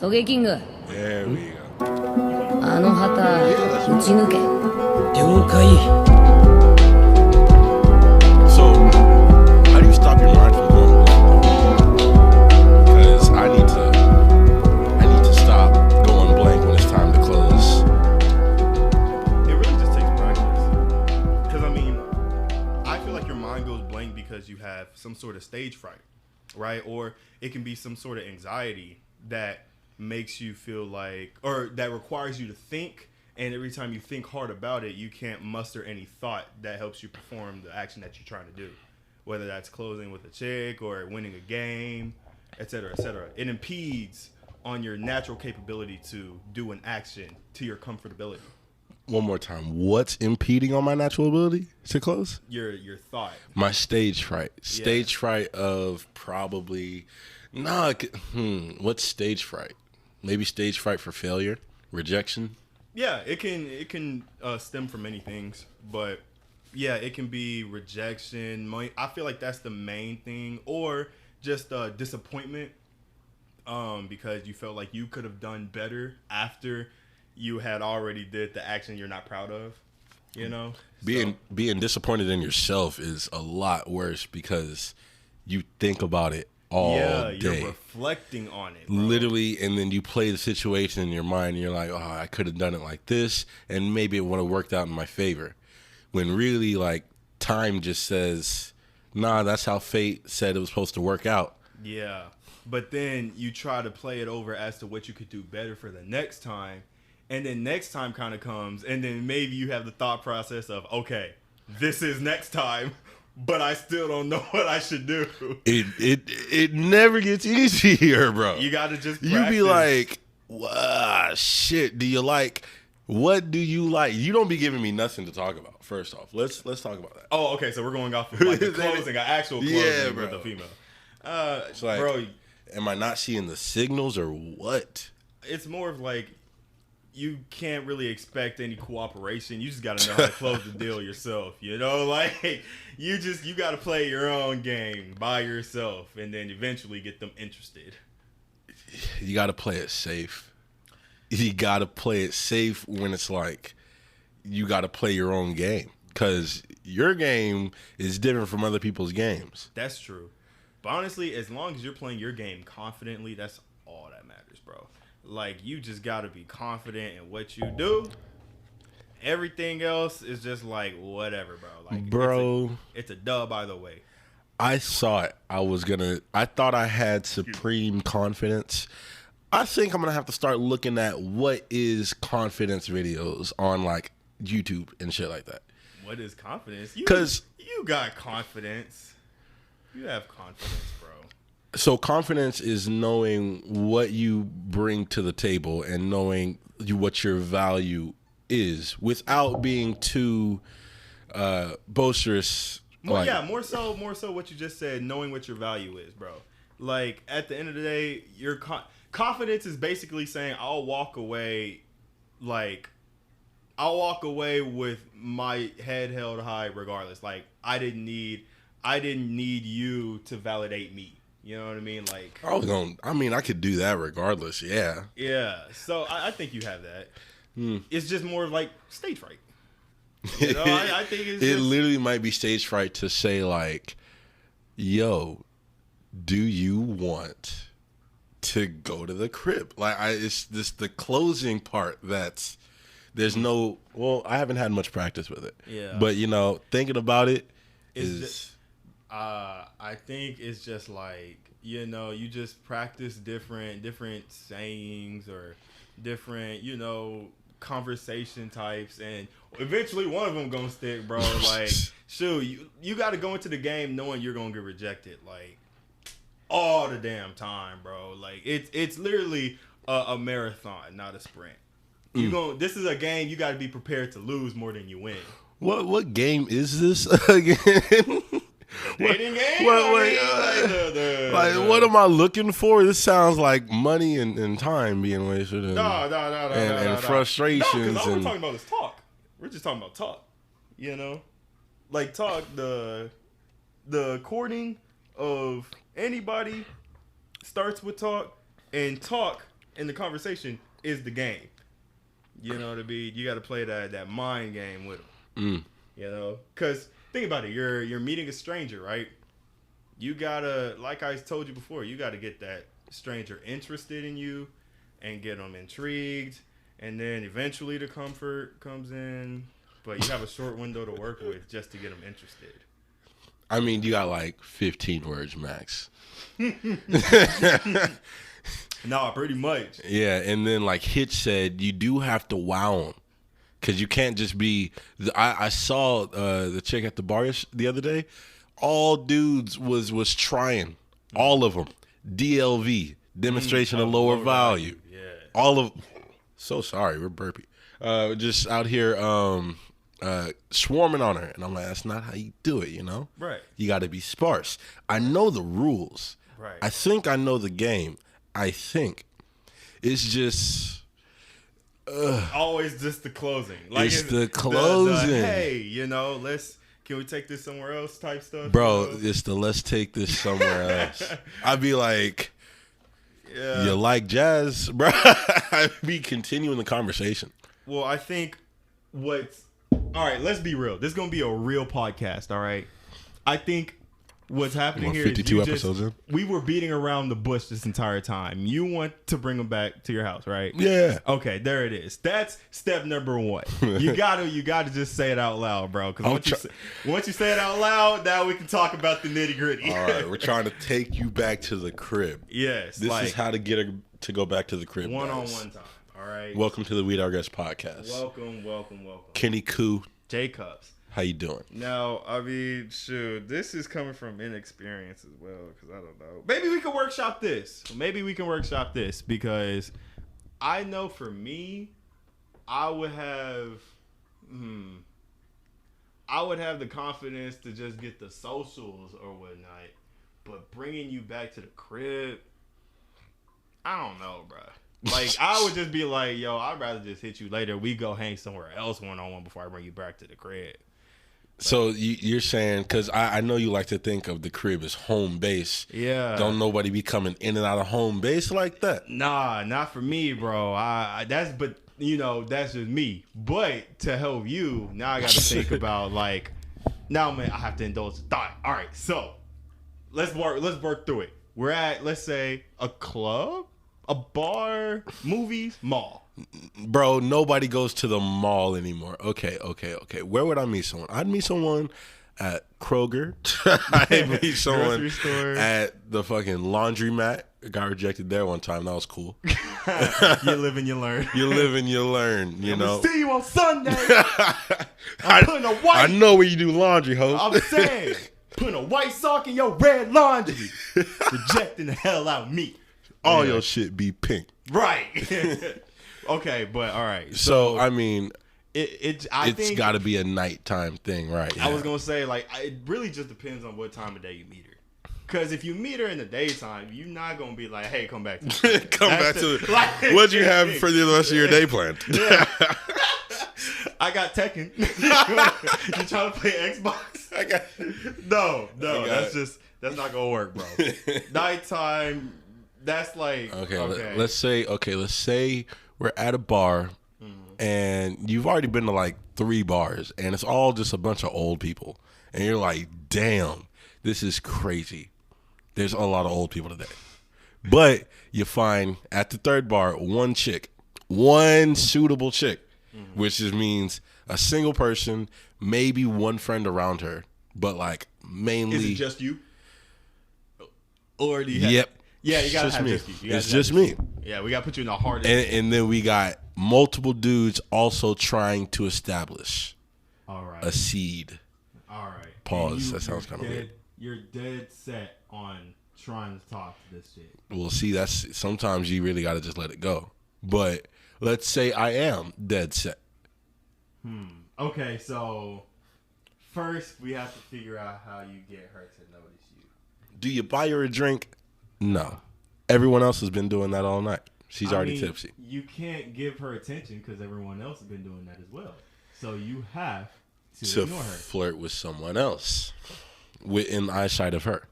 トゲキング、 There we go. あの旗打ち抜け。了解。 So, how do you stop your mind from going blank? Because I need to stop going blank when it's time to close. It really just takes practice. Because, I mean, I feel like your mind goes blank because you have some sort of stage fright, right? Or it can be some sort of anxiety that makes you feel like, or that requires you to think. And every time you think hard about it, you can't muster any thought that helps you perform the action that you're trying to do. Whether that's closing with a chick or winning a game, etc., etc. It impedes on your natural capability to do an action to your comfortability. One more time. What's impeding on my natural ability to close? Your thought. My stage fright. Yeah. Stage fright of probably... What's stage fright? Maybe stage fright for failure? Rejection? Yeah, it can stem from many things, but yeah, it can be rejection. I feel like that's the main thing, or just disappointment, because you felt like you could have done better after you had already did the action you're not proud of. You know, Being disappointed in yourself is a lot worse because you think about it all day. You're reflecting on it, bro. Literally, and then you play the situation in your mind, and you're like, oh, I could have done it like this, and maybe it would have worked out in my favor. When really, like, time just says, nah, that's how fate said it was supposed to work out. Yeah, but then you try to play it over as to what you could do better for the next time, and then next time kind of comes, and then maybe you have the thought process of, okay, this is next time, but I still don't know what I should do. It never gets easier, bro. You gotta just practice. You be like, wow, shit. What do you like? You don't be giving me nothing to talk about. First off, let's talk about that. Oh, okay. So we're going off of like the closing, an actual closing with a female. It's like, bro, am I not seeing the signals or what? it's more of like you can't really expect any cooperation. You just got to know how to close the deal yourself. You know, like you got to play your own game by yourself, and then eventually get them interested. You got to play it safe. You got to play it safe when it's like you got to play your own game, because your game is different from other people's games. That's true. But honestly, as long as you're playing your game confidently, that's all that matters, bro. Like, you just got to be confident in what you do. Everything else is just like whatever, bro. Like, bro, it's a dub either way. I thought I had supreme confidence. I think I'm going to have to start looking at what is confidence videos on like YouTube and shit like that. What is confidence? Because you got confidence. You have confidence, bro. So confidence is knowing what you bring to the table and knowing what your value is without being too boisterous. More so what you just said, knowing what your value is, bro. Like, at the end of the day, your confidence is basically saying I'll walk away with my head held high regardless. Like, I didn't need you to validate me. You know what I mean? Like, I could do that regardless. Yeah. Yeah. So I think you have that. It's just more like stage fright. You know, I think it literally might be stage fright to say like, "Yo, do you want to go to the crib?" Like, it's just the closing part that's there's no. Well, I haven't had much practice with it. Yeah. But thinking about it I think it's just like, you just practice different sayings or different, conversation types, and eventually one of them gonna stick, bro. Like, shoot, you got to go into the game knowing you're gonna get rejected, like, all the damn time, bro. Like, it's literally a marathon, not a sprint. This is a game you got to be prepared to lose more than you win. What game is this again? Dating game? What am I looking for? This sounds like money and time being wasted and frustrations. No, because all we're talking about is talk. We're just talking about talk. Like, talk, the courting of anybody starts with talk, and talk in the conversation is the game. You know what I mean? You got to play that mind game with them. You know, because think about it. You're meeting a stranger, right? You gotta, like I told you before, you got to get that stranger interested in you and get them intrigued, and then eventually the comfort comes in. But you have a short window to work with just to get them interested. I mean, you got like 15 words max. No, pretty much. Yeah, and then like Hitch said, you do have to wow them. Because you can't just be... I saw the chick at the bar the other day. All dudes was trying. All of them. DLV. Demonstration of lower value. Yeah. All of... So sorry, we're burpy. Just out here swarming on her. And I'm like, that's not how you do it, you know? Right. You got to be sparse. I know the rules. Right. I think I know the game. I think. It's just... Always just the closing. Like it's the closing. Hey, you know, can we take this somewhere else type stuff? Bro, you know? it's the let's take this somewhere else. I'd be like, yeah. You like jazz? Bro, I'd be continuing the conversation. Well, I think all right, let's be real. This is going to be a real podcast, all right? I think what's happening here 52 is episodes in? we were beating around the bush this entire time. You want to bring them back to your house, right? Yeah. Okay, there it is. That's step number 1. You gotta just say it out loud, bro. Because once you say it out loud, now we can talk about the nitty gritty. All right, we're trying to take you back to the crib. Yes. This is how to get her to go back to the crib. One-on-one time. All right. Welcome to the We Digress podcast. Welcome. Kenny Koo. Jacobs. How you doing? Now, I mean, shoot, this is coming from inexperience as well, because I don't know. Maybe we can workshop this. Because I know for me, I would have the confidence to just get the socials or whatnot, but bringing you back to the crib, I don't know, bro. Like, I would just be like, yo, I'd rather just hit you later. We go hang somewhere else one-on-one before I bring you back to the crib. So you're saying, because I know you like to think of the crib as home base. Yeah. Don't nobody be coming in and out of home base like that. Nah, not for me, bro. That's just me. But to help you, now I got to think about like, now man, I have to indulge the thought. All right, so let's work through it. We're at, let's say, a club, a bar, movies, mall. Bro, nobody goes to the mall anymore. Okay. Where would I meet someone? I'd meet someone at Kroger. I'd meet someone Grocery store. at the fucking laundromat. Got rejected there one time. That was cool. You live and you learn. You live and you learn, you know. See you on Sunday. I'm putting a white. I know where you do laundry, ho. I'm saying, putting a white sock in your red laundry. Rejecting the hell out of me. All your shit be pink. Right. Okay, but all right. So I mean, it's got to be a nighttime thing, right? I was gonna say, like, it really just depends on what time of day you meet her. Because if you meet her in the daytime, you're not gonna be like, "Hey, come back to like, what'd you have for the rest of your day planned?" Yeah. I got Tekken. You trying to play Xbox? No, that's not gonna work, bro. Nighttime. That's like okay. Let's say we're at a bar, and you've already been to like 3 bars, and it's all just a bunch of old people, and you're like, "Damn, this is crazy." There's a lot of old people today, but you find at the 3rd bar one suitable chick, which just means a single person, maybe one friend around her, but like mainly. Is it just you? Or do you have? Yep. Yeah, you gotta just have me. just you. It's just me. Yeah, we gotta put you in the hardest. And then we got multiple dudes also trying to establish a seed. All right. Pause. That sounds kind of weird. You're dead set on trying to talk to this shit. Well, see, that's sometimes you really got to just let it go. But let's say I am dead set. Okay, so first we have to figure out how you get her to notice you. Do you buy her a drink? No. Everyone else has been doing that all night. She's already tipsy. You can't give her attention because everyone else has been doing that as well. So you have to ignore her. Flirt with someone else within the eyesight of her.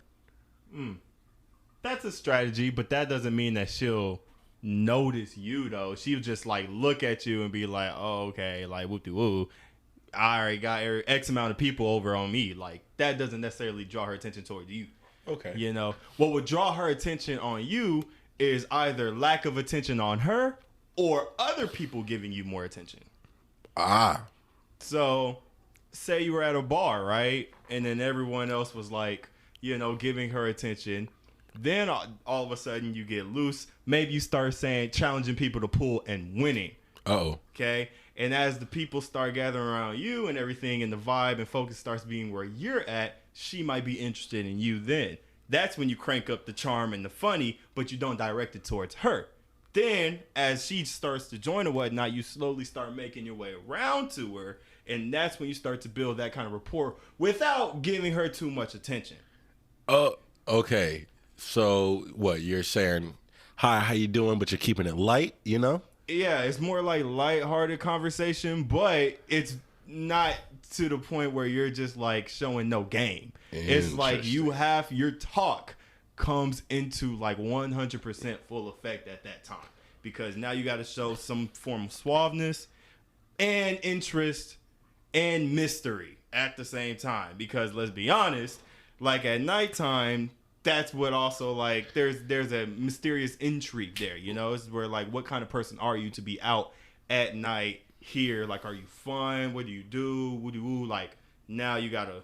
That's a strategy, but that doesn't mean that she'll notice you though. She would just like look at you and be like, "Oh, okay," like whoop de woo. I already got X amount of people over on me. Like that doesn't necessarily draw her attention towards you. Okay. You know, what would draw her attention on you is either lack of attention on her or other people giving you more attention. Ah. So, say you were at a bar, right? And then everyone else was like, giving her attention. Then all of a sudden you get loose. Maybe you start challenging people to pool and winning. Uh-oh. Okay? And as the people start gathering around you and everything, and the vibe and focus starts being where you're at, she might be interested in you then. That's when you crank up the charm and the funny, but you don't direct it towards her. Then, as she starts to join or whatnot, you slowly start making your way around to her, and that's when you start to build that kind of rapport without giving her too much attention. Oh, okay. So, what, you're saying, hi, how you doing, but you're keeping it light, Yeah, it's more like lighthearted conversation, but it's not to the point where you're just like showing no game. It's like your talk comes into like 100% full effect at that time, because now you got to show some form of suaveness and interest and mystery at the same time, because let's be honest, like at nighttime, that's what also like there's a mysterious intrigue there, it's where like, what kind of person are you to be out at night here? Like, are you fun? What do you do? Woo-de-woo. Like, now you gotta,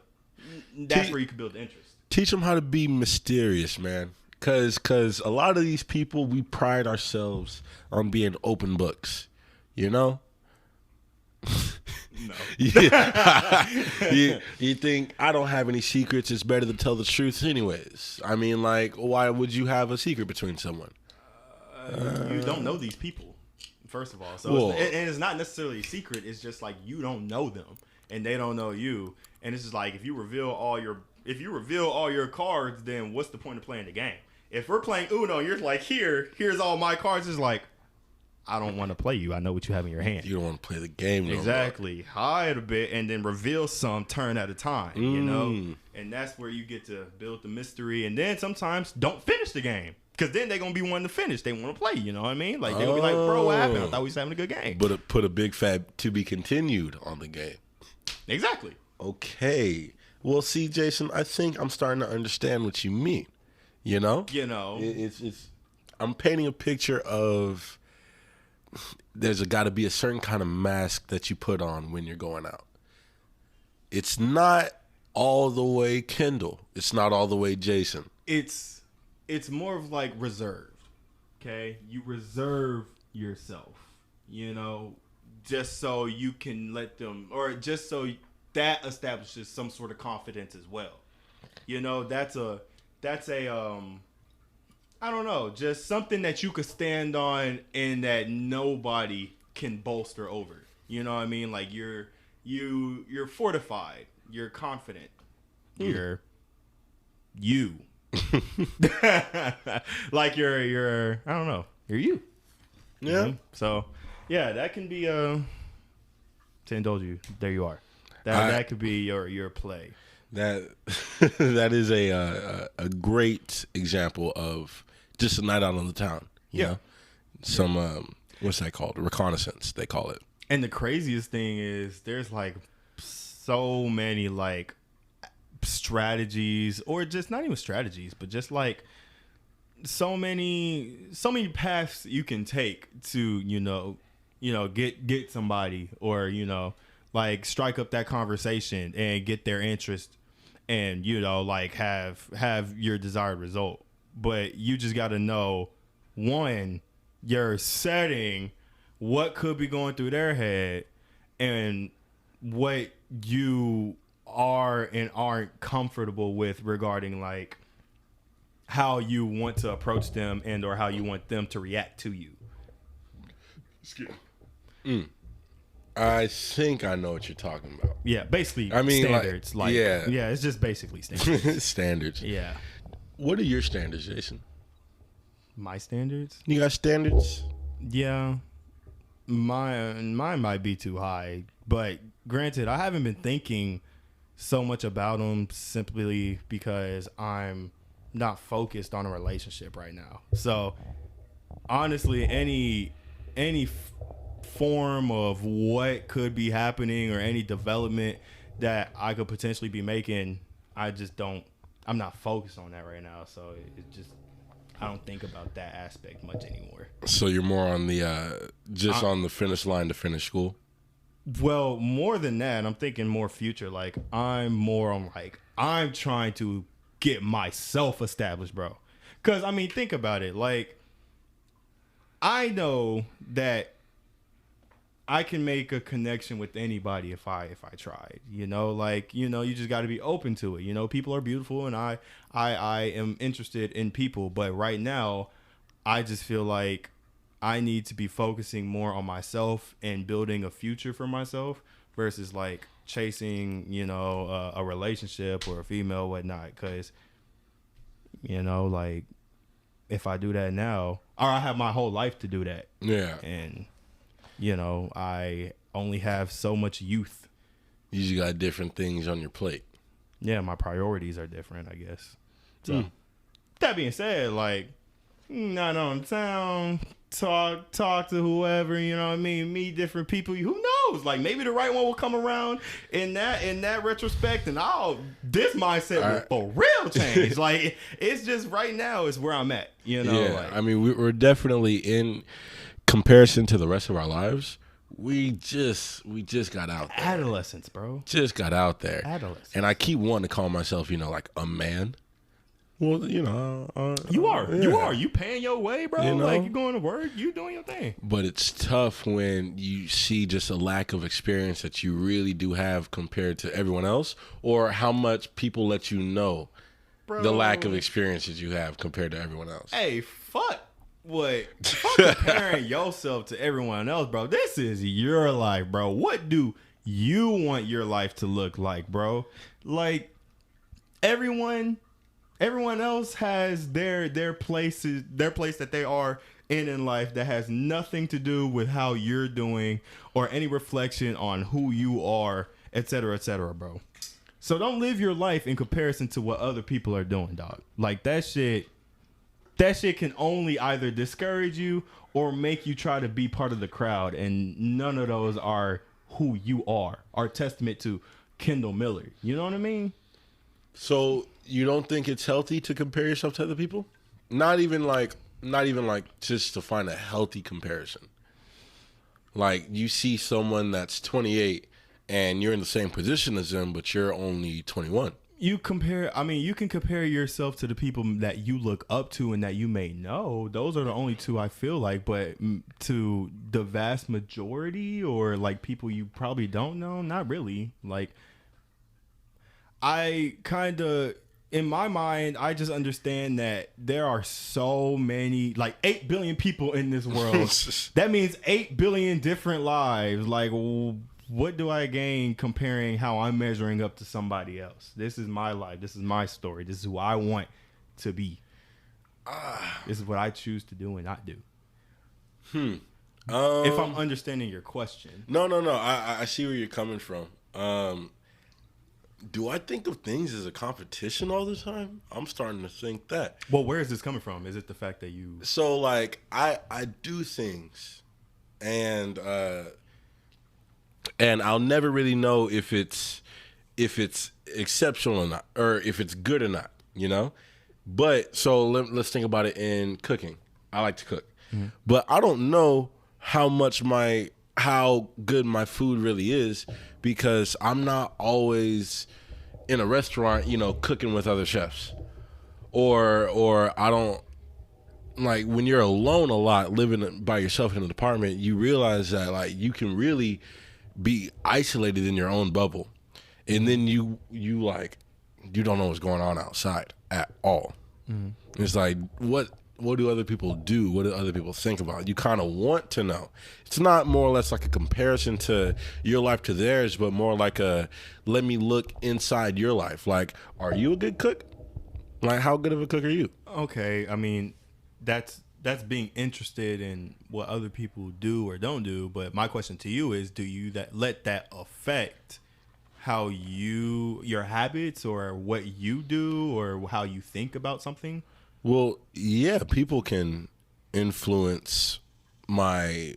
that's where you can build the interest. Teach them how to be mysterious, man. Cause a lot of these people, we pride ourselves on being open books, No. You think I don't have any secrets? It's better to tell the truth anyways. I mean, like, why would you have a secret between someone? You don't know these people, first of all. So and it's not necessarily a secret. It's just like you don't know them and they don't know you. And it's just like, if you reveal all your cards, then what's the point of playing the game? If we're playing Uno, you're like, here's all my cards. It's like, I don't want to play you. I know what you have in your hand. You don't want to play the game. Exactly. Hide a bit and then reveal some turn at a time, And that's where you get to build the mystery. And then sometimes don't finish the game, because then they're going to be wanting to finish. They want to play, you know what I mean? Like, they're going to be like, bro, what happened? I thought we was having a good game. But put a big fat to be continued on the game. Exactly. Okay. Well, see, Jason, I think I'm starting to understand what you mean. It's I'm painting a picture of, there's got to be a certain kind of mask that you put on when you're going out. It's not all the way Kendall. It's not all the way Jason. It's more of like reserved. Okay, you reserve yourself. Just so you can let them, or just so that establishes some sort of confidence as well. That's a I don't know, just something that you could stand on and that nobody can bolster over. You know what I mean? Like, you're fortified, you're confident, you're you. Like you're I don't know, you're you. Yeah. So yeah, that can be to indulge you. There you are. That could be your play. That is a great example of just a night out on the town. You know? Some what's that called? Reconnaissance, they call it. And the craziest thing is, there's like so many like strategies, or just not even strategies, but just like so many paths you can take to get somebody, or like strike up that conversation and get their interest, and like have your desired result. But you just got to know, one, you're setting what could be going through their head, and what you are and aren't comfortable with regarding like how you want to approach them and or how you want them to react to you. I think I know what you're talking about. Yeah, basically, standards. Yeah, it's just basically standards. Standards. Yeah. What are your standards, Jason? My standards? You got standards? Yeah. Mine might be too high, but granted, I haven't been thinking so much about them simply because I'm not focused on a relationship right now. So honestly, any form of what could be happening or any development that I could potentially be making, I just don't. I'm not focused on that right now, so it just I don't think about that aspect much anymore. So you're more on the on the finish line to finish school. Well, more than that, I'm thinking more future. Like I'm more on like I'm trying to get myself established, bro. Cause I mean, think about it. Like I know that I can make a connection with anybody if I tried. You know, like you just got to be open to it. You know, people are beautiful, and I am interested in people. But right now, I just feel like I need to be focusing more on myself and building a future for myself versus like chasing, a relationship or a female, whatnot. Because, like if I do that now, or I have my whole life to do that. Yeah. And, I only have so much youth. You just got different things on your plate. Yeah, my priorities are different, I guess. So, that being said, like, not on town, talk to whoever, you know what I mean? Meet different people. Who knows? Like maybe the right one will come around in that retrospect, and this mindset will for real change. Like it's just right now is where I'm at. Yeah, like, I mean we're definitely in comparison to the rest of our lives. We just got out there. Adolescence, bro. Just got out there. Adolescence. And I keep wanting to call myself, like a man. Well, you are. Yeah. You are. You paying your way, bro. Like you going to work, you doing your thing. But it's tough when you see just a lack of experience that you really do have compared to everyone else, or how much people let you know the lack of experience that you have compared to everyone else. Hey, fuck comparing yourself to everyone else, bro. This is your life, bro. What do you want your life to look like, bro? Like everyone else has their places, their place that they are in life that has nothing to do with how you're doing or any reflection on who you are, et cetera, bro. So don't live your life in comparison to what other people are doing, dog. Like that shit can only either discourage you or make you try to be part of the crowd, and none of those are who you are testament to Kendall Miller. You know what I mean? So you don't think it's healthy to compare yourself to other people? Not even like just to find a healthy comparison. Like you see someone that's 28 and you're in the same position as them, but you're only 21. You can compare yourself to the people that you look up to and that you may know. Those are the only two I feel like, but to the vast majority or like people you probably don't know, not really. Like I kind of, in my mind, I just understand that there are so many, like 8 billion people in this world. That means 8 billion different lives. Like, what do I gain comparing how I'm measuring up to somebody else? This is my life. This is my story. This is who I want to be. This is what I choose to do and not do. If I'm understanding your question. No. I see where you're coming from. Do I think of things as a competition all the time? I'm starting to think that. Well, where is this coming from? Is it the fact that you... So, like, I do things, and I'll never really know if it's exceptional or not, or if it's good or not, you know? But, so let's think about it in cooking. I like to cook. Mm-hmm. But I don't know how good my food really is, because I'm not always in a restaurant, cooking with other chefs. Or I don't, like, when you're alone a lot, living by yourself in an apartment, you realize that, like, you can really be isolated in your own bubble. And then you don't know what's going on outside at all. Mm-hmm. It's like, what do other people do? What do other people think about? You kind of want to know. It's not more or less like a comparison to your life to theirs, but more like let me look inside your life. Like, are you a good cook? Like, how good of a cook are you? Okay, I mean, that's being interested in what other people do or don't do. But my question to you is, do you let that affect how your habits or what you do or how you think about something? Well, yeah, people can influence my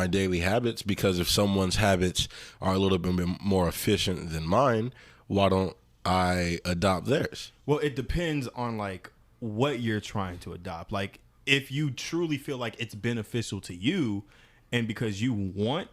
daily habits, because if someone's habits are a little bit more efficient than mine, why don't I adopt theirs? Well, it depends on like what you're trying to adopt. Like if you truly feel like it's beneficial to you and because you want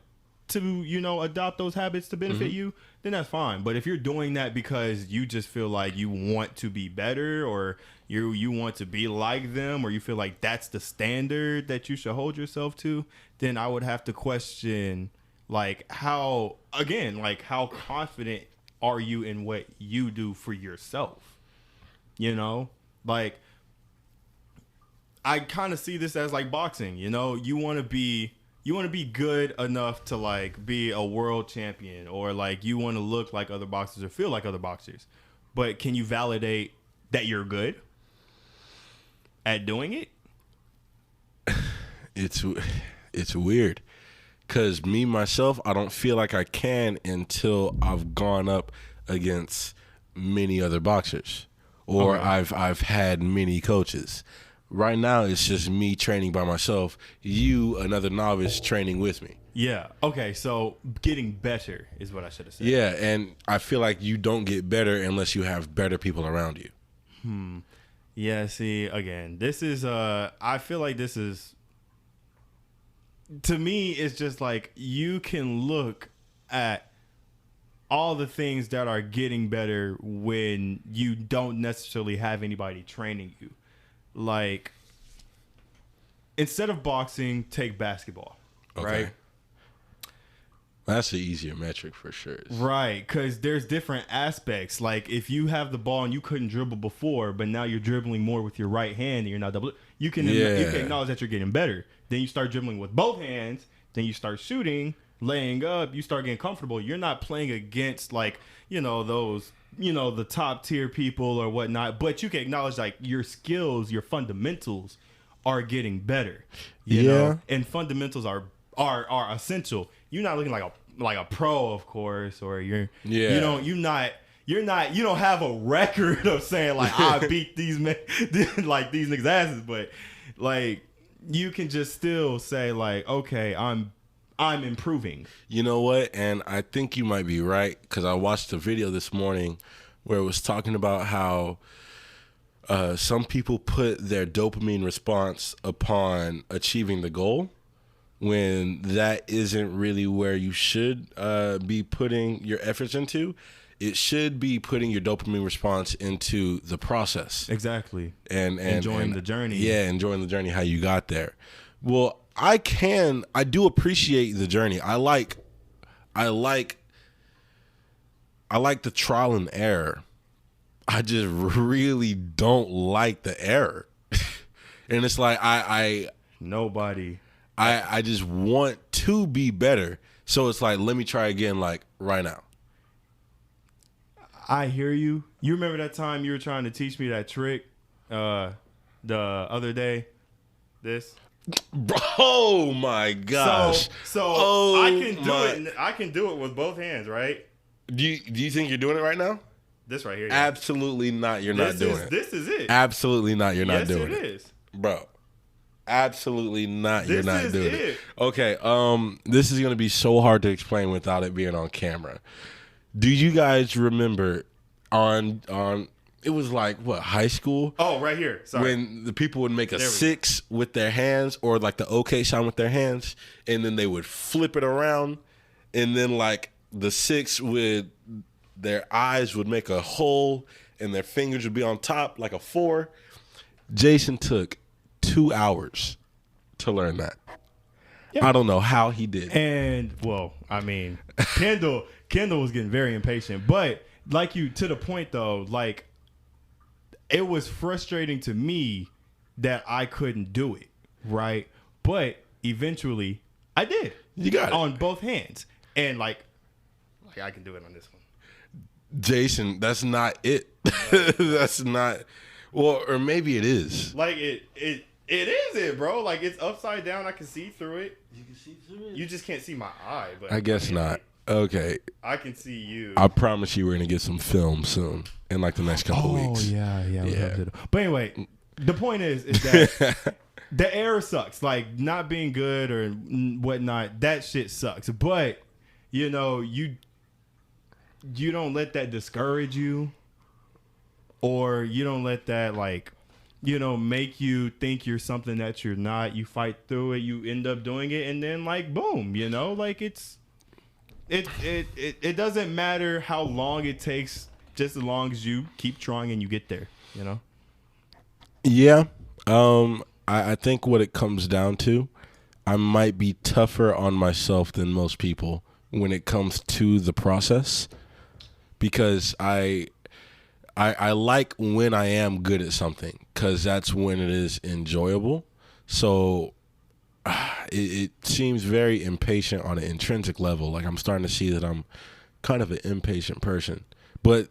to, you know, adopt those habits to benefit you, then that's fine. But if you're doing that because you just feel like you want to be better, or you want to be like them, or you feel like that's the standard that you should hold yourself to, then I would have to question like how confident are you in what you do for yourself? You know, like I kind of see this as like boxing. You know, you want to be good enough to like be a world champion, or like you want to look like other boxers or feel like other boxers. But can you validate that you're good at doing it? It's weird, because me myself, I don't feel like I can until I've gone up against many other boxers, or I've had many coaches. Right now, it's just me training by myself. You, another novice, training with me. Yeah. Okay. So getting better is what I should have said. Yeah, and I feel like you don't get better unless you have better people around you. Yeah. See, again, this is. I feel like this is. To me, it's just like you can look at all the things that are getting better when you don't necessarily have anybody training you. Like, instead of boxing, take basketball, right? That's the easier metric for sure. Right, because there's different aspects. Like, if you have the ball and you couldn't dribble before, but now you're dribbling more with your right hand and you're not double, you can acknowledge that you're getting better. Then you start dribbling with both hands. Then you start shooting, laying up. You start getting comfortable. You're not playing against, like, you know, those, you know, the top tier people or whatnot, but you can acknowledge like your skills, your fundamentals are getting better, you know, and fundamentals are essential. You're not looking like a pro, of course, or you don't have a record of saying like I beat these men, like these niggas asses, but like you can just still say like, okay, I'm improving. You know what? And I think you might be right, because I watched a video this morning where it was talking about how some people put their dopamine response upon achieving the goal, when that isn't really where you should be putting your efforts into. It should be putting your dopamine response into the process. Exactly. And enjoying the journey. Yeah, enjoying the journey, how you got there. Well, I do appreciate the journey. I like the trial and error. I just really don't like the error. And it's like I just want to be better. So it's like, let me try again, like right now. I hear you. You remember that time you were trying to teach me that trick the other day? Oh my gosh. So I can do it with both hands, right? Do you think you're doing it right now? This right here. Yeah. Absolutely not. You're not doing it. This is it. Absolutely not. You're not doing it. Yes, it is. Bro. Absolutely not. You're not doing it. it. Okay. This is gonna be so hard to explain without it being on camera. Do you guys remember on it was like what, high school? Oh, right here. Sorry. When the people would make a 6 with their hands, or like the OK sign with their hands, and then they would flip it around, and then like the 6 would, their eyes would make a hole, and their fingers would be on top like a 4. Jason took 2 hours to learn that. Yeah. I don't know how he did. And well, I mean, Kendall was getting very impatient, but like you, to the point though, like it was frustrating to me that I couldn't do it, right? But eventually I did. You got it on both hands, and like I can do it on this one. Jason, that's not it. That's not. Well, or maybe it is. Like it is it, bro. Like it's upside down. I can see through it. You can see through it. You just can't see my eye. But I guess not. Okay. I can see you. I promise you, we're gonna get some film soon, in like the next couple weeks. Yeah. But anyway, The point is that the error sucks. Like, not being good or whatnot, that shit sucks. But, you know, you don't let that discourage you, or you don't let that, like, you know, make you think you're something that you're not. You fight through it, you end up doing it, and then, like, boom, you know, like, it doesn't matter how long it takes, just as long as you keep trying and you get there, you know? Yeah. I think what it comes down to, I might be tougher on myself than most people when it comes to the process, because I like when I am good at something, because that's when it is enjoyable. So it seems very impatient on an intrinsic level. Like, I'm starting to see that I'm kind of an impatient person. But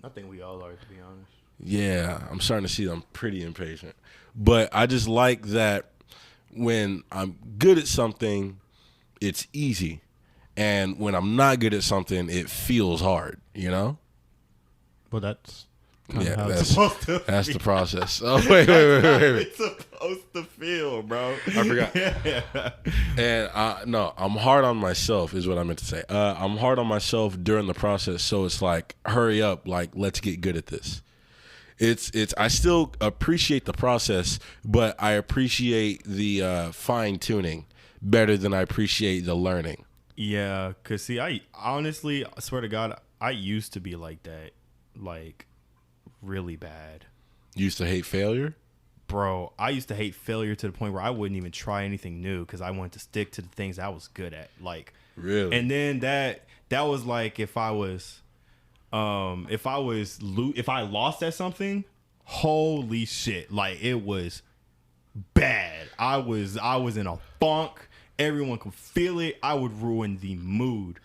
I think we all are, to be honest. yeah, I'm starting to see that I'm pretty impatient. But I just like that when I'm good at something, it's easy. And when I'm not good at something, it feels hard, you know? Well, that's Yeah, how that's it's supposed to that's feel. the process. Oh, wait. It's supposed to feel, bro. I forgot. Yeah. And no, I'm hard on myself is what I meant to say. I'm hard on myself during the process, so it's like, hurry up, like, let's get good at this. It's I still appreciate the process, but I appreciate the fine tuning better than I appreciate the learning. Yeah, cause see, I honestly, I swear to God, I used to be like that, like, really bad. Used to hate failure. Bro, I used to hate failure to the point where I wouldn't even try anything new because I wanted to stick to the things I was good at. Like, Really? and then that was like if I lost at something, holy shit, like, it was bad. I was in a funk. Everyone could feel it. I would ruin the mood.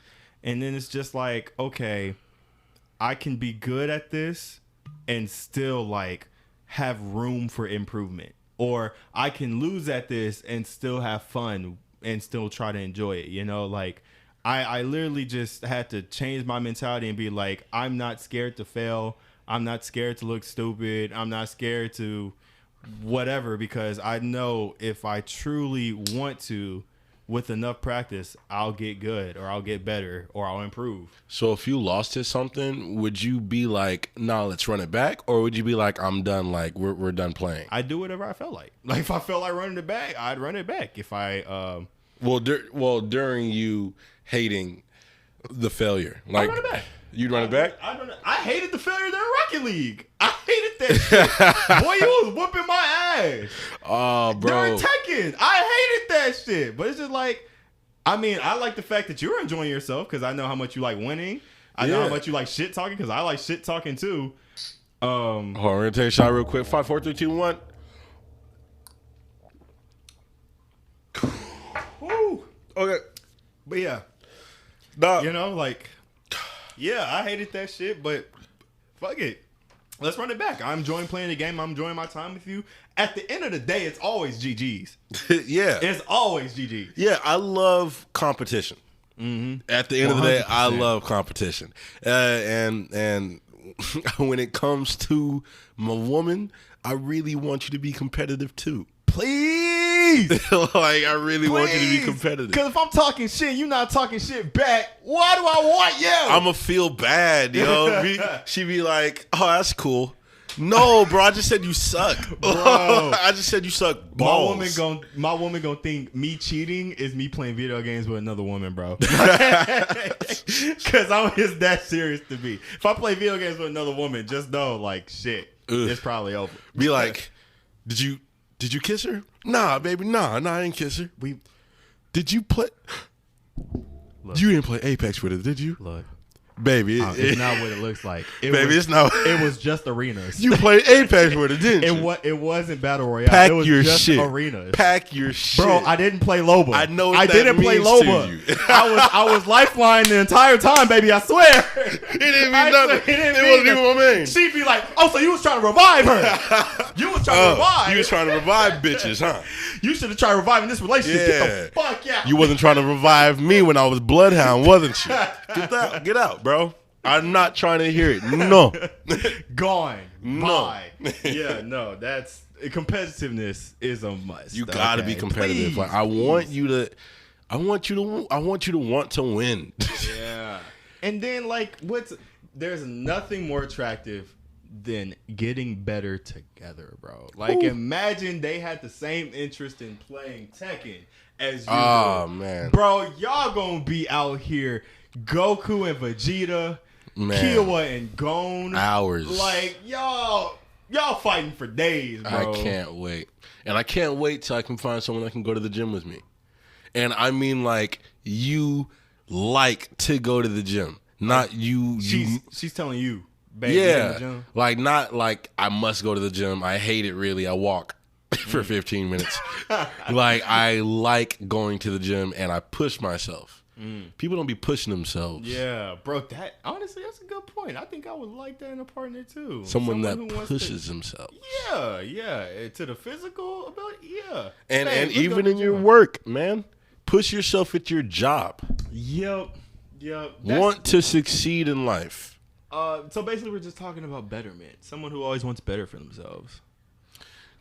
And then it's just like, okay, I can be good at this and still, like, have room for improvement. Or I can lose at this and still have fun and still try to enjoy it. You know, like, I literally just had to change my mentality and be like, I'm not scared to fail. I'm not scared to look stupid. I'm not scared to whatever, because I know if I truly want to, with enough practice, I'll get good, or I'll get better, or I'll improve. So if you lost at something, would you be like, nah, let's run it back? Or would you be like, I'm done, like, we're done playing? I do whatever I felt like. Like, if I felt like running it back, I'd run it back. If I during you hating the failure, like, I'd run it back. You'd run it back? I hated the failure during Rocket League. I hated that shit. Boy, you was whooping my ass. Oh, bro. During Tekken, I hated that shit. But it's just like, I mean, I like the fact that you're enjoying yourself because I know how much you like winning. I know how much you like shit talking because I like shit talking too. Hold on, we're gonna take a shot real quick. 5, 4, 3, 2, 1. Woo. Okay. But yeah, Nah. you know, like, yeah, I hated that shit, but fuck it. Let's run it back. I'm enjoying playing the game. I'm enjoying my time with you. At the end of the day, it's always GG's. Yeah. It's always GG's. Yeah, I love competition. Mm-hmm. At the end of the day, 100%. I love competition. And when it comes to my woman, I really want you to be competitive too. Please. Like, I really want you to be competitive. Because if I'm talking shit, you not talking shit back, why do I want you? I'm going to feel bad, yo. She be like, oh, that's cool. No, bro, I just said you suck. Bro. I just said you suck balls. My woman gonna think me cheating is me playing video games with another woman, bro. Because I'm just that serious to me. If I play video games with another woman, just know, like, shit, it's probably over. Be like, did you kiss her? Nah, baby, nah, I didn't kiss her. Did you play? Look. You didn't play Apex with her, did you? Look. Baby, It's not what it looks like. It's not. It was just arenas. You played Apex with her, didn't you? It wasn't Battle Royale. Pack it was your just shit. arenas. Pack your shit. Bro, I didn't play Loba. I know what I that didn't play means Loba. to you. I was lifeline the entire time, baby. I swear. It didn't mean nothing. It wasn't even my man. She'd be like, "Oh, so you was trying to revive her? You was trying to revive? You was trying to revive bitches, huh? You should have tried reviving this relationship. Yeah. Get the fuck out. You wasn't trying to revive me when I was Bloodhound, wasn't you? Get out, bro. I'm not trying to hear it. No. Gone. No. Bye. Yeah, no, that's competitiveness is a must. You gotta be competitive. Please, like I want you to want to win. Yeah. And then like there's nothing more attractive than getting better together, bro. Like imagine they had the same interest in playing Tekken as you. Oh do. man. Bro, y'all gonna be out here Goku and Vegeta, Man. Killua and Gon. Hours. Like y'all fighting for days, bro. I can't wait. And I can't wait till I can find someone that can go to the gym with me. And I mean like you like to go to the gym. Not you. She's telling you, baby, in the gym. Like not like I must go to the gym. I hate it really. I walk for 15 minutes. Like I like going to the gym and I push myself. People don't be pushing themselves. Yeah, bro. Honestly, that's a good point. I think I would like that in a partner too. Someone that who pushes themselves. Yeah. To the physical ability, yeah. And Hey, let's go even to in the your gym. work, man. Push yourself at your job. Yep. Want to succeed in life. So basically, we're just talking about betterment. Someone who always wants better for themselves.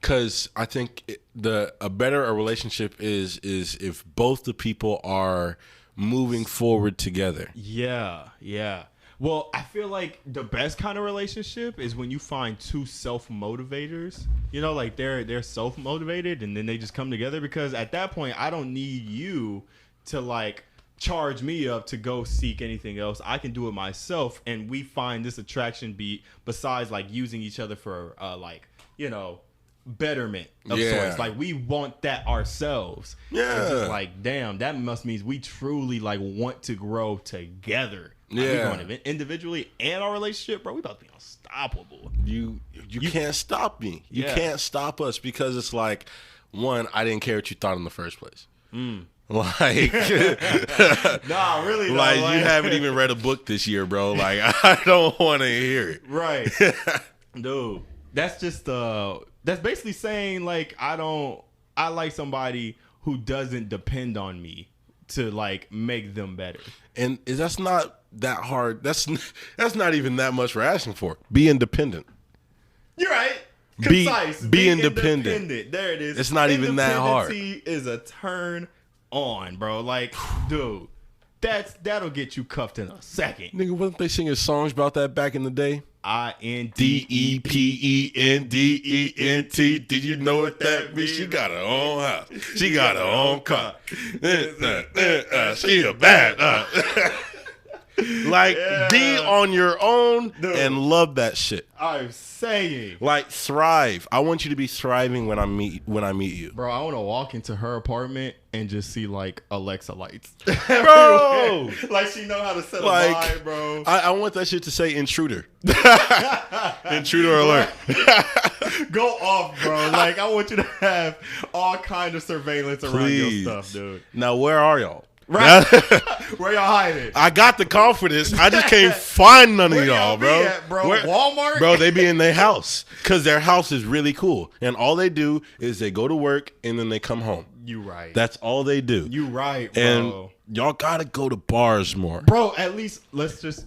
Because I think a better relationship is if both the people are moving forward together. Yeah. Well, I feel like the best kind of relationship is when you find two self-motivators. You know, like they're self-motivated and then they just come together, because at that point I don't need you to like charge me up to go seek anything else. I can do it myself, and we find this attraction besides like using each other for like, you know, betterment of sorts. Like we want that ourselves. Yeah. It's just like, damn, that must mean we truly like want to grow together. Like, we going individually and our relationship, bro. We about to be unstoppable. You can't stop me. You can't stop us, because it's like, one, I didn't care what you thought in the first place. Like, nah, really, like you haven't even read a book this year, bro. Like, I don't want to hear it. Right, dude. That's just that's basically saying like I like somebody who doesn't depend on me to like make them better. And that's not that hard. That's not even that much we're asking for. Be independent. You're right. Be Concise. independent. There it is. It's not even that hard. Independency is a turn on, bro. Like, dude, that'll get you cuffed in a second. Nigga, wasn't they singing songs about that back in the day? INDEPENDENT. Did you know what that means? She got her own house. She got her own car. She a bad. Like, be on your own and love that shit. I'm saying, like, thrive. I want you to be thriving when I meet you, bro. I want to walk into her apartment and just see like Alexa lights, bro. Like she know how to set a Like, vibe, bro. I want that shit to say intruder. Intruder alert. Go off, bro. Like, I want you to have all kind of surveillance around your stuff, dude. Now, where are y'all? Right. Where y'all hiding? I got the confidence. I just can't find none of y'all, bro. Be at, bro? Walmart? Bro, they be in their house, because their house is really cool. And all they do is they go to work and then they come home. You right. That's all they do. You right, bro. And y'all got to go to bars more. Bro, at least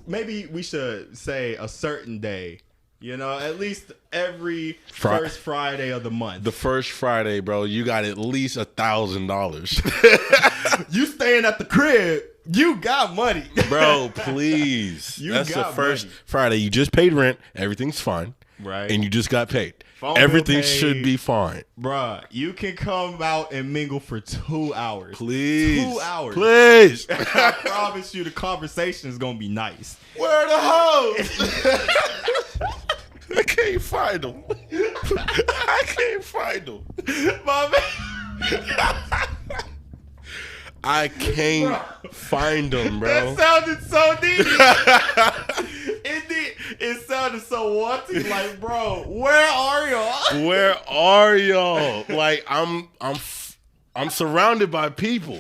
maybe we should say a certain day. You know, at least every first Friday of the month. The first Friday, bro, you got at least $1,000. You staying at the crib, you got money. Bro, please. That's the first Friday. You just paid rent. Everything's fine. Right. And you just got paid. Phone Everything bill paid. should be fine. Bruh, you can come out and mingle for 2 hours. Please. 2 hours. Please. I promise you the conversation is going to be nice. Where are the hoes? I can't find them. I can't find them. My man. I can't find them, bro. That sounded so deep. It sounded so wanting. Like, bro, where are y'all? Where are y'all? Like, I'm surrounded by people.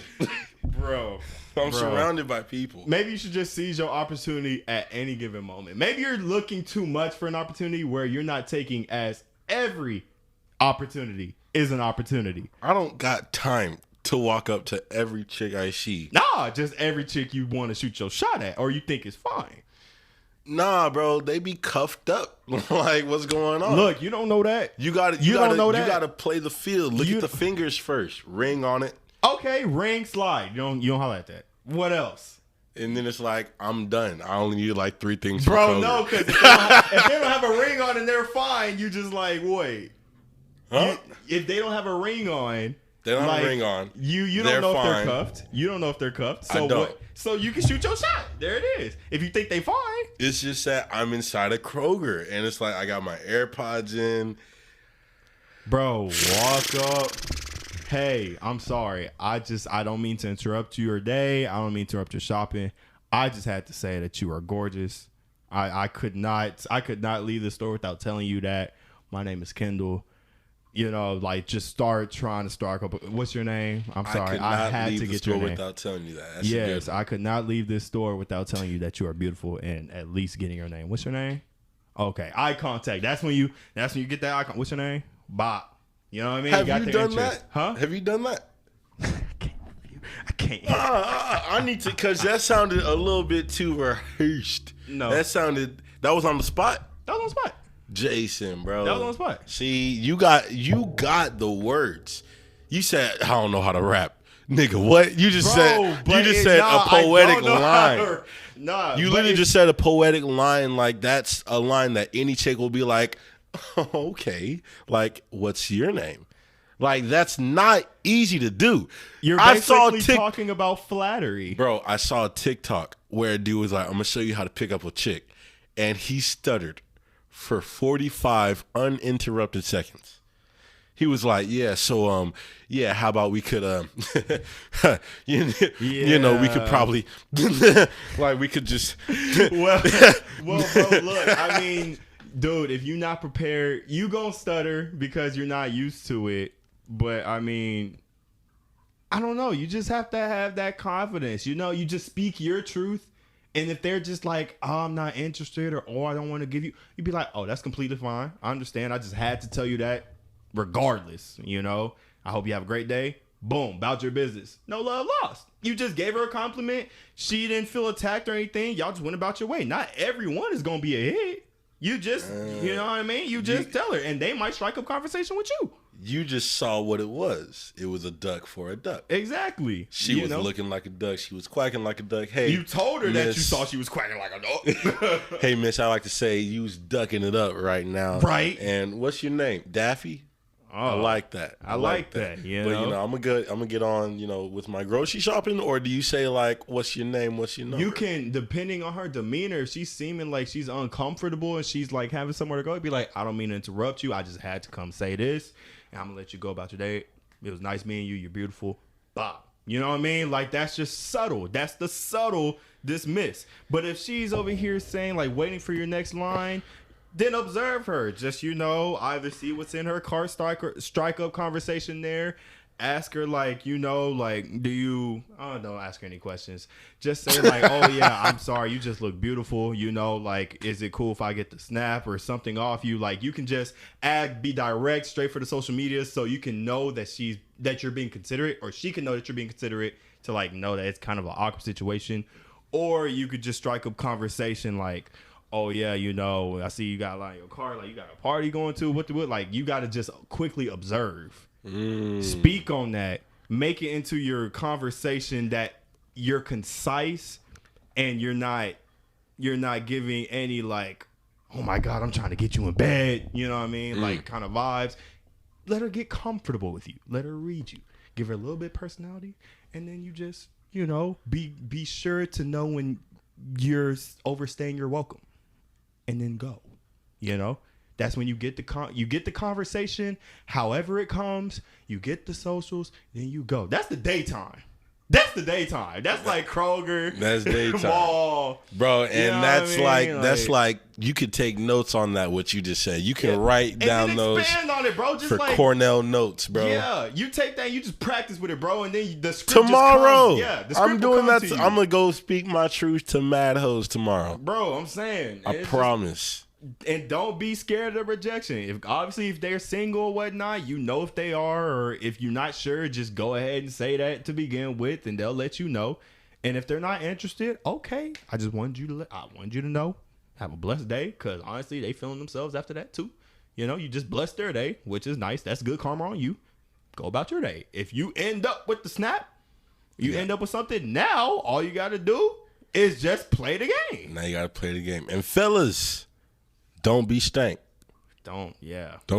Bro. I'm surrounded by people. Maybe you should just seize your opportunity at any given moment. Maybe you're looking too much for an opportunity where you're not taking as every opportunity is an opportunity. I don't got time to walk up to every chick I see. Nah, just every chick you want to shoot your shot at or you think is fine. Nah, bro, they be cuffed up. Like, what's going on? Look, you don't know that. You gotta play the field. Look at the fingers first. Ring on it. Okay, ring, slide. You don't holler at that. What else? And then it's like, I'm done. I only need like 3 things. Bro, no, because if they don't have a ring on and they're fine, you just like, wait. Huh? If they don't have a ring on, they don't have a ring on. You don't know if they're cuffed. You don't know if they're cuffed. So I don't. So you can shoot your shot. There it is. If you think they fine. It's just that I'm inside a Kroger and it's like I got my AirPods in. Bro, walk up. Hey, I'm sorry. I don't mean to interrupt your day. I don't mean to interrupt your shopping. I just had to say that you are gorgeous. I could not leave the store without telling you that. My name is Kendall. You know, like just start trying to start up. What's your name? I'm sorry. I had to get your name without telling you that. That's yes, I could not leave this store without telling you that you are beautiful and at least getting your name. What's your name? Okay, eye contact. That's when you get that eye contact. What's your name? Bob. You know what I mean? Have you done that? Huh? Have you done that? I can't. I need to, because that sounded a little bit too rehearsed. No. That was on the spot? That was on the spot. Jason, bro. That was on the spot. See, you got the words. You said, I don't know how to rap. Nigga, what? You just said a poetic line. You literally just said a poetic line, like that's a line that any chick will be like, oh, okay. Like, what's your name? Like, that's not easy to do. You're basically talking about flattery. Bro, I saw a TikTok where a dude was like, I'm going to show you how to pick up a chick. And he stuttered for 45 uninterrupted seconds. He was like, yeah, so, how about we could, you know, we could probably, like, we could just. well, bro, look, I mean, dude, if you're not prepared, you gonna stutter because you're not used to it. But, I mean, I don't know. You just have to have that confidence. You know, you just speak your truth. And if they're just like, oh, I'm not interested or I don't want to give you, you'd be like, oh, that's completely fine. I understand. I just had to tell you that regardless, you know. I hope you have a great day. Boom, about your business. No love lost. You just gave her a compliment. She didn't feel attacked or anything. Y'all just went about your way. Not everyone is going to be a hit. You just, you know what I mean? You just tell her and they might strike up conversation with you. You just saw what it was. It was a duck for a duck. Exactly. She was looking like a duck. She was quacking like a duck. Hey, you told her that you saw she was quacking like a duck. Hey, miss, I like to say you was ducking it up right now. Right. And what's your name? Daffy? Oh, I like that. I like that. You know? But, you know, I'm gonna get on, you know, with my grocery shopping, or do you say, like, what's your name? What's your number? You can, depending on her demeanor, if she's seeming like she's uncomfortable and she's, like, having somewhere to go, be like, I don't mean to interrupt you. I just had to come say this. And I'm going to let you go about your day. It was nice meeting you. You're beautiful. Bop. You know what I mean? Like, that's just subtle. That's the subtle dismiss. But if she's over here saying, like, waiting for your next line, then observe her. Just, you know, either see what's in her cart, strike up conversation there. Ask her, like, you know, like, don't ask her any questions. Just say, like, oh, yeah, I'm sorry. You just look beautiful. You know, like, is it cool if I get the snap or something off you? Like, you can just be direct, straight for the social media so you can know that you're being considerate, or she can know that you're being considerate to, like, know that it's kind of an awkward situation. Or you could just strike up conversation like, oh, yeah, you know, I see you got, like, your car, like, you got a party going to, what? Like, you got to just quickly observe. Speak on that. Make it into your conversation that you're concise and you're not giving any like, oh my God, I'm trying to get you in bed. You know what I mean? Like kind of vibes. Let her get comfortable with you. Let her read you. Give her a little bit of personality, and then you just, you know, be sure to know when you're overstaying your welcome, and then go. You know. That's when you get the conversation, however it comes, you get the socials, then you go. That's the daytime. That's like Kroger. That's daytime. Mall. Bro, and that's like you could take notes on that, what you just said. You can write down those expand on it, bro. Just for like Cornell notes, bro. Yeah, you take that, you just practice with it, bro, and then the script tomorrow. Just comes. Yeah, I'm doing that. I'm gonna go speak my truth to mad hoes tomorrow. Bro, I'm saying. I promise. And don't be scared of rejection. If they're single or whatnot, you know if they are, or if you're not sure, just go ahead and say that to begin with, and they'll let you know. And if they're not interested, okay. I wanted you to know, have a blessed day, because honestly, they feeling themselves after that too. You know, you just blessed their day, which is nice. That's good karma on you. Go about your day. If you end up with the snap, you end up with something. Now, all you got to do is just play the game. Now you got to play the game. And fellas, don't be stank. Don't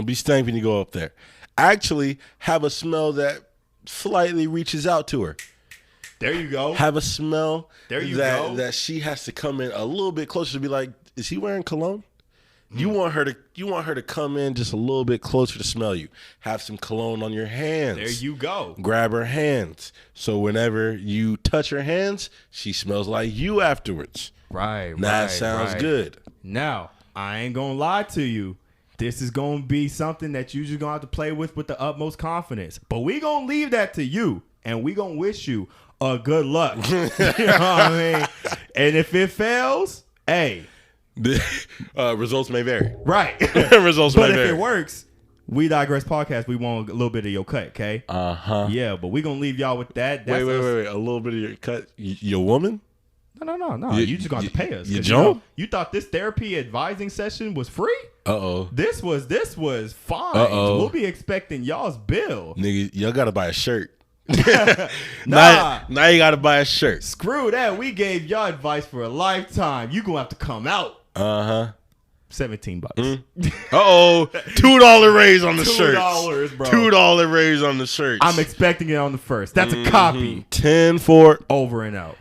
be stank when you go up there. Actually, have a smell that slightly reaches out to her. There you go. Have a smell that she has to come in a little bit closer to be like, is he wearing cologne? You want her to come in just a little bit closer to smell you. Have some cologne on your hands. There you go. Grab her hands. So whenever you touch her hands, she smells like you afterwards. Right. That sounds good. Now, I ain't gonna lie to you. This is gonna be something that you just gonna have to play with the utmost confidence. But we gonna leave that to you, and we gonna wish you a good luck. You know what I mean? And if it fails, hey. The results may vary. Right. Results may vary. But if it works, we Digress Podcast, we want a little bit of your cut, okay? Uh-huh. Yeah, but we going to leave y'all with that. Wait. A little bit of your cut. Your woman? No. You just going to pay us. You thought this therapy advising session was free? Uh-oh. This was fine. Uh-oh. We'll be expecting y'all's bill. Nigga, y'all got to buy a shirt. Nah. Now you got to buy a shirt. Screw that. We gave y'all advice for a lifetime. You going to have to come out. Uh-huh. $17. Uh-oh. $2 raise on the shirt. $2, bro. $2 raise on the shirt. I'm expecting it on the first. That's a copy. 10 for over and out.